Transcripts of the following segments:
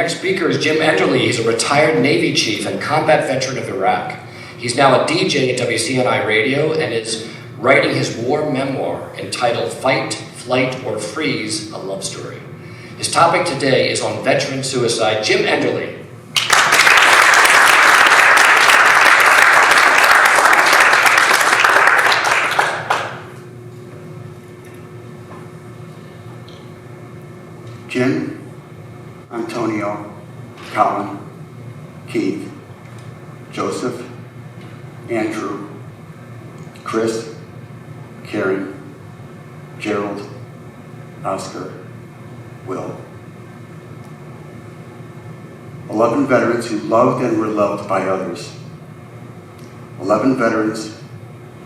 next speaker is Jim Enderle. He's a retired Navy chief and combat veteran of Iraq. He's now a DJ at WCNI Radio and is writing his war memoir entitled Fight, Flight, or Freeze, a Love Story. His topic today is on veteran suicide. Jim Enderle. Jim, Antonio, Colin, Keith, Joseph, Andrew, Chris, Karen, Gerald, Oscar, Will. 11 veterans who loved and were loved by others. 11 veterans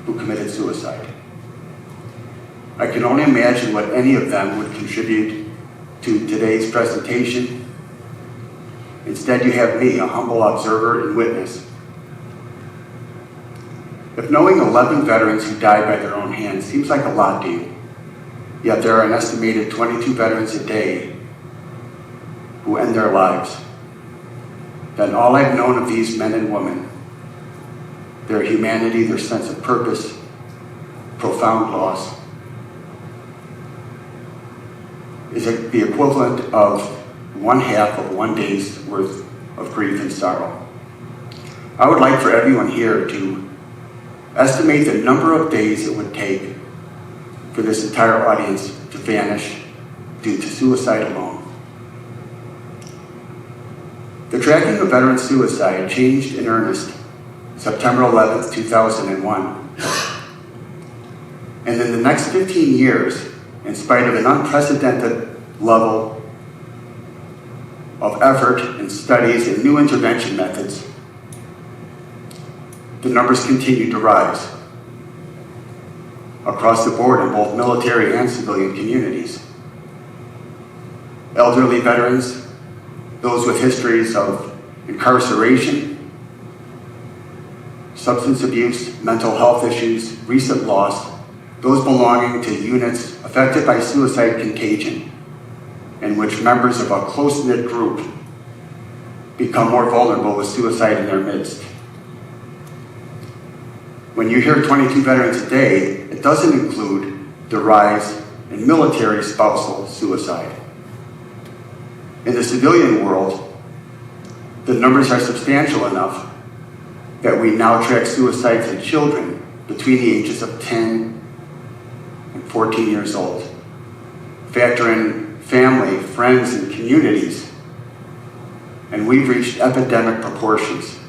who committed suicide. I can only imagine what any of them would contribute to today's presentation. Instead, you have me, a humble observer and witness. If knowing 11 veterans who died by their own hands seems like a lot to you, yet there are an estimated 22 veterans a day who end their lives, then all I've known of these men and women, their humanity, their sense of purpose, profound loss, is the equivalent of 1/2 of one day's worth of grief and sorrow. I would like for everyone here to estimate the number of days it would take for this entire audience to vanish due to suicide alone. The tracking of veteran suicide changed in earnest September 11th, 2001. And in the next 15 years, in spite of an unprecedented level of effort and studies and new intervention methods, the numbers continue to rise across the board in both military and civilian communities. Elderly veterans, those with histories of incarceration, substance abuse, mental health issues, recent loss, those belonging to units affected by suicide contagion, in which members of a close-knit group become more vulnerable with suicide in their midst. When you hear 22 veterans a day, it doesn't include the rise in military spousal suicide. In the civilian world, the numbers are substantial enough that we now track suicides in children between the ages of 10 and 14 years old. Factor in family, friends, and communities, and we've reached epidemic proportions.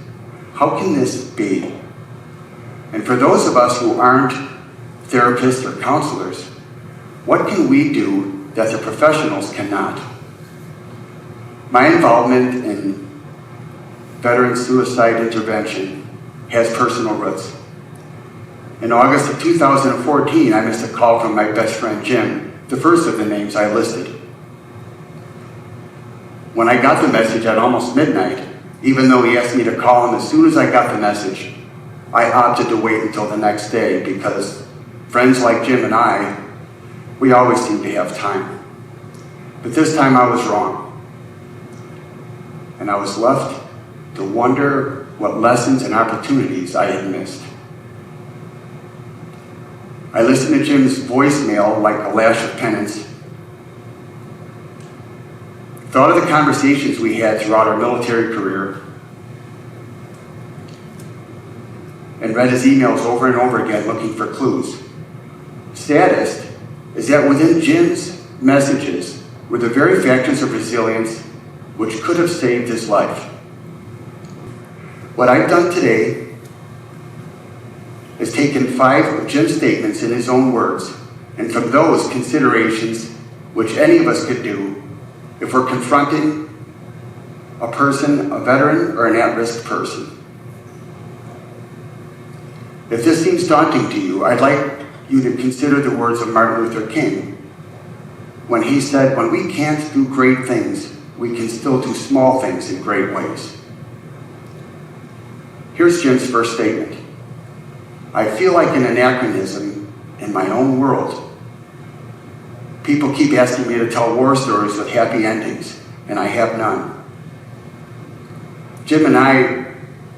How can this be? And for those of us who aren't therapists or counselors, what can we do that the professionals cannot? My involvement in veteran suicide intervention has personal roots. In August of 2014, I missed a call from my best friend Jim, the first of the names I listed. When I got the message at almost midnight, even though he asked me to call him as soon as I got the message, I opted to wait until the next day because friends like Jim and I, we always seem to have time. But this time I was wrong. And I was left to wonder what lessons and opportunities I had missed. I listened to Jim's voicemail like a lash of penance. Thought of the conversations we had throughout our military career, and read his emails over and over again looking for clues. Saddest is that within Jim's messages were the very factors of resilience which could have saved his life. What I've done today is taken 5 of Jim's statements in his own words, and from those considerations, which any of us could do if we're confronting a person, a veteran, or an at-risk person. If this seems daunting to you, I'd like you to consider the words of Martin Luther King when he said, "When we can't do great things, we can still do small things in great ways." Here's Jim's first statement. "I feel like an anachronism in my own world. People keep asking me to tell war stories with happy endings, and I have none. Jim and I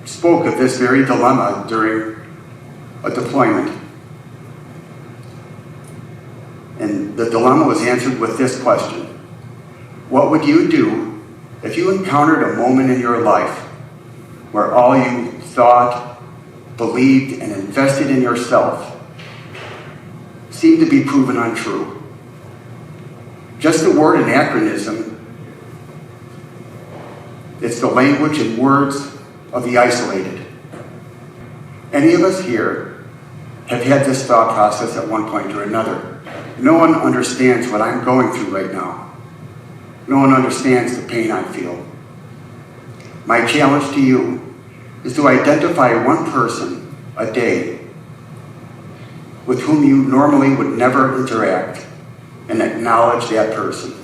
spoke of this very dilemma during a deployment. And the dilemma was answered with this question: what would you do if you encountered a moment in your life where all you thought, believed, and invested in yourself seemed to be proven untrue? Just the word anachronism, it's the language and words of the isolated. Any of us here have had this thought process at one point or another. No one understands what I'm going through right now. No one understands the pain I feel. My challenge to you is to identify one person a day with whom you normally would never interact and acknowledge that person.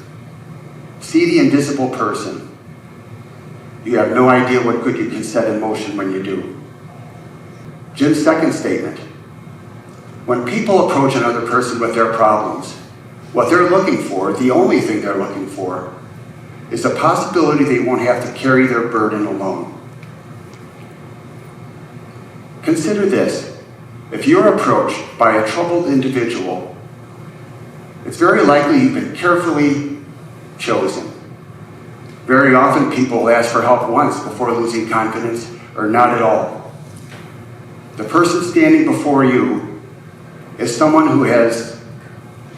See the invisible person. You have no idea what good you can set in motion when you do. Jim's second statement: when people approach another person with their problems, what they're looking for, the only thing they're looking for, is the possibility they won't have to carry their burden alone. Consider this: if you're approached by a troubled individual, it's very likely you've been carefully chosen. Very often people ask for help once before losing confidence, or not at all. The person standing before you is someone who has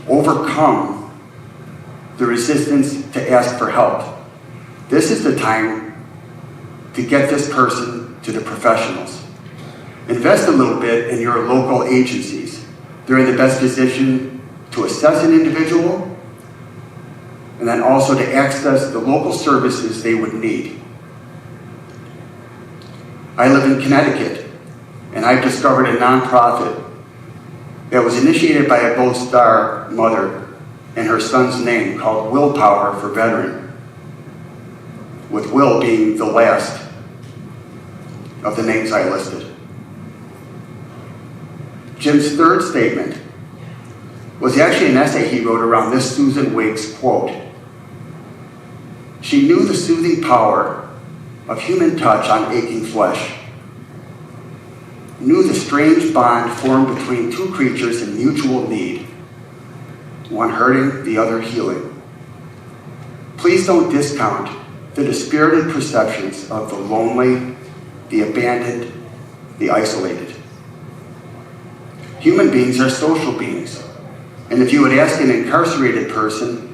overcome the resistance to ask for help. This is the time to get this person to the professionals. Invest a little bit in your local agencies. They're in the best position to assess an individual and then also to access the local services they would need. I live in Connecticut, and I've discovered a nonprofit that was initiated by a Gold Star mother and her son's name, called Willpower for Veteran, with Will being the last of the names I listed. Jim's third statement was actually an essay he wrote around this Susan Wiggs quote: "She knew the soothing power of human touch on aching flesh, knew the strange bond formed between two creatures in mutual need, one hurting, the other healing. Please don't discount the dispirited perceptions of the lonely, the abandoned, the isolated. Human beings are social beings, and if you would ask an incarcerated person,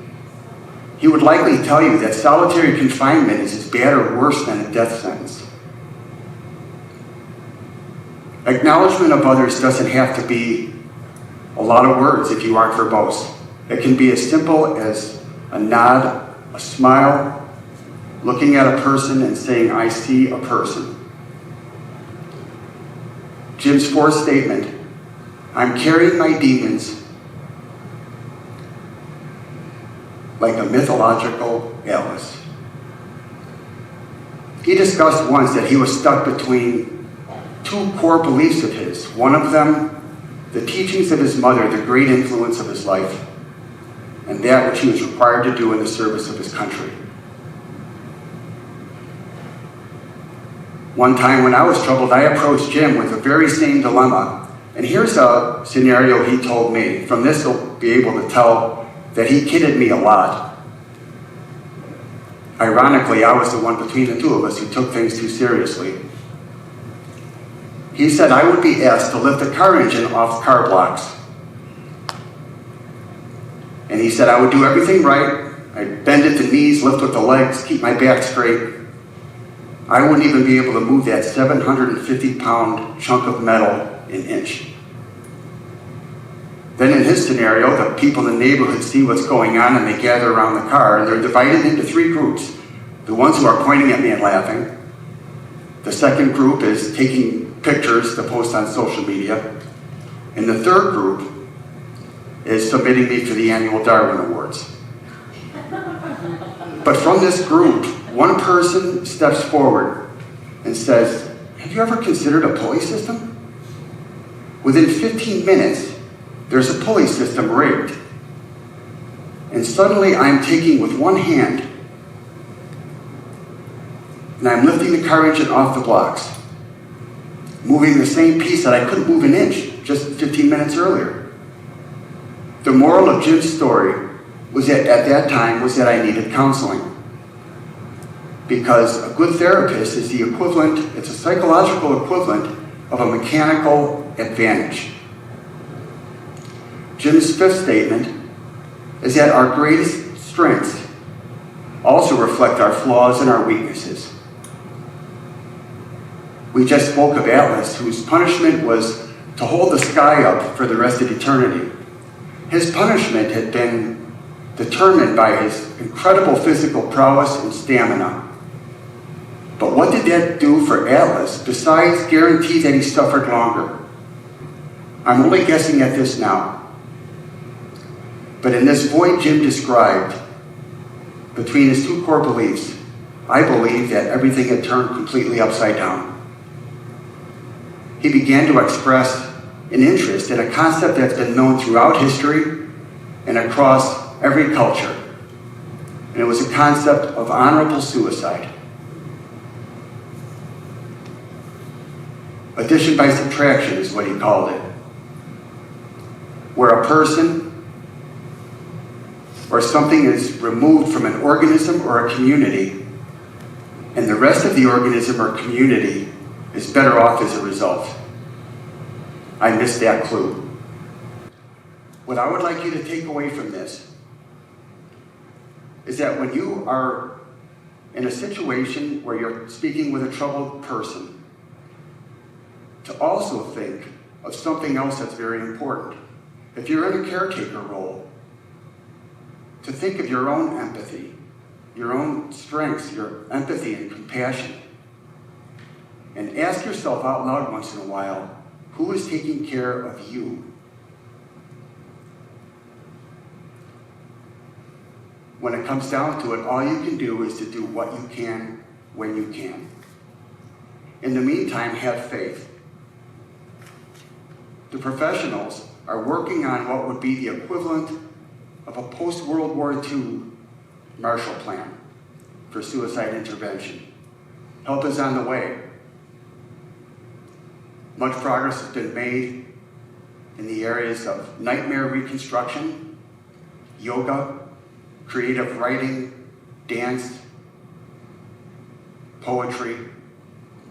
he would likely tell you that solitary confinement is as bad or worse than a death sentence. Acknowledgement of others doesn't have to be a lot of words if you aren't verbose. It can be as simple as a nod, a smile, looking at a person and saying, 'I see a person.'" Jim's fourth statement: "I'm carrying my demons like a mythological Alice." He discussed once that he was stuck between two core beliefs of his. One of them, the teachings of his mother, the great influence of his life, and that which he was required to do in the service of his country. One time when I was troubled, I approached Jim with the very same dilemma. And here's a scenario he told me. From this, you'll be able to tell that he kidded me a lot. Ironically, I was the one between the two of us who took things too seriously. He said I would be asked to lift a car engine off car blocks. And he said I would do everything right. I'd bend at the knees, lift with the legs, keep my back straight. I wouldn't even be able to move that 750-pound chunk of metal an inch. Then in his scenario, the people in the neighborhood see what's going on and they gather around the car, and they're divided into three groups. The ones who are pointing at me and laughing. The second group is taking pictures to post on social media. And the third group is submitting me for the annual Darwin Awards. But from this group, one person steps forward and says, "Have you ever considered a pulley system?" Within 15 minutes, there's a pulley system rigged. And suddenly I'm taking with one hand and I'm lifting the car engine off the blocks, moving the same piece that I couldn't move an inch just 15 minutes earlier. The moral of Jim's story was that at that time was that I needed counseling. Because a good therapist is the equivalent, it's a psychological equivalent of a mechanical advantage. Jim's fifth statement is that our greatest strengths also reflect our flaws and our weaknesses. We just spoke of Atlas, whose punishment was to hold the sky up for the rest of eternity. His punishment had been determined by his incredible physical prowess and stamina. But what did that do for Atlas besides guarantee that he suffered longer? I'm only guessing at this now. But in this void Jim described, between his two core beliefs, I believe that everything had turned completely upside down. He began to express an interest in a concept that's been known throughout history and across every culture. And it was a concept of honorable suicide. Addition by subtraction is what he called it. Where a person or something is removed from an organism or a community, and the rest of the organism or community is better off as a result. I missed that clue. What I would like you to take away from this is that when you are in a situation where you're speaking with a troubled person, to also think of something else that's very important. If you're in a caretaker role, to think of your own empathy, your own strengths, your empathy and compassion. And ask yourself out loud once in a while, who is taking care of you? When it comes down to it, all you can do is to do what you can when you can. In the meantime, have faith. The professionals are working on what would be the equivalent of a post-World War II Marshall Plan for suicide intervention. Help is on the way. Much progress has been made in the areas of nightmare reconstruction, yoga, creative writing, dance, poetry,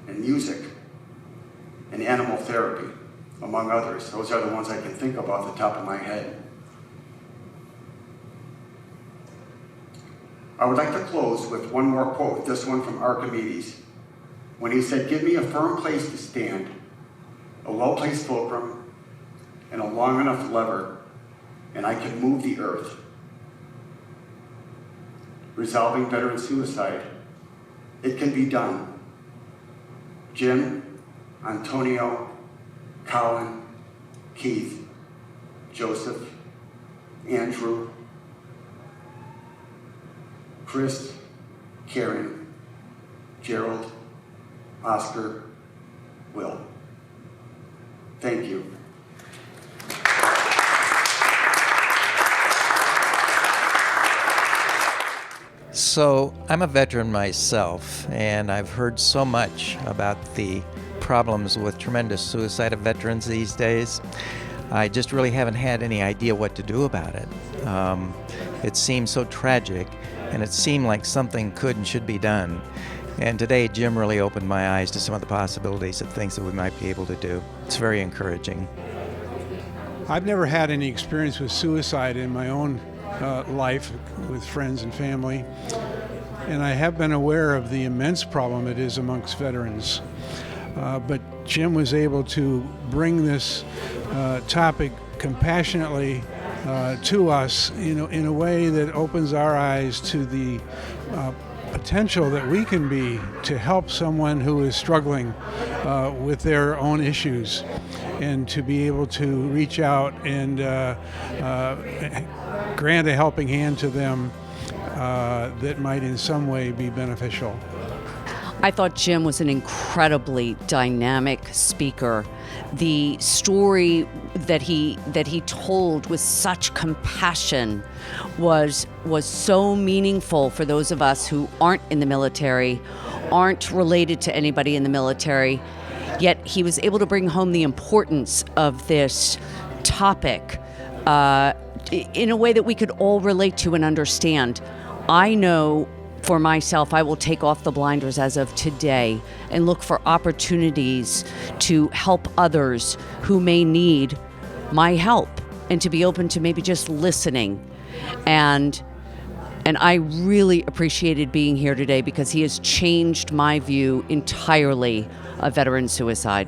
and music, and animal therapy, among others. Those are the ones I can think of off the top of my head. I would like to close with one more quote, this one from Archimedes, when he said, "Give me a firm place to stand, a well-placed fulcrum, and a long enough lever, and I can move the earth." Resolving veteran suicide, it can be done. Jim, Antonio, Colin, Keith, Joseph, Andrew, Chris, Karen, Gerald, Oscar, Will. Thank you. So I'm a veteran myself, and I've heard so much about the problems with tremendous suicide of veterans these days. I just really haven't had any idea what to do about it. It seems so tragic, and it seemed like something could and should be done. And today, Jim really opened my eyes to some of the possibilities of things that we might be able to do. It's very encouraging. I've never had any experience with suicide in my own life with friends and family, and I have been aware of the immense problem it is amongst veterans. But Jim was able to bring this topic compassionately to us, in a way that opens our eyes to the potential that we can be to help someone who is struggling with their own issues, and to be able to reach out and grant a helping hand to them that might in some way be beneficial. I thought Jim was an incredibly dynamic speaker. The story that he told with such compassion was so meaningful for those of us who aren't in the military, aren't related to anybody in the military, yet he was able to bring home the importance of this topic in a way that we could all relate to and understand. I know for myself, I will take off the blinders as of today and look for opportunities to help others who may need my help, and to be open to maybe just listening. And I really appreciated being here today because he has changed my view entirely of veteran suicide.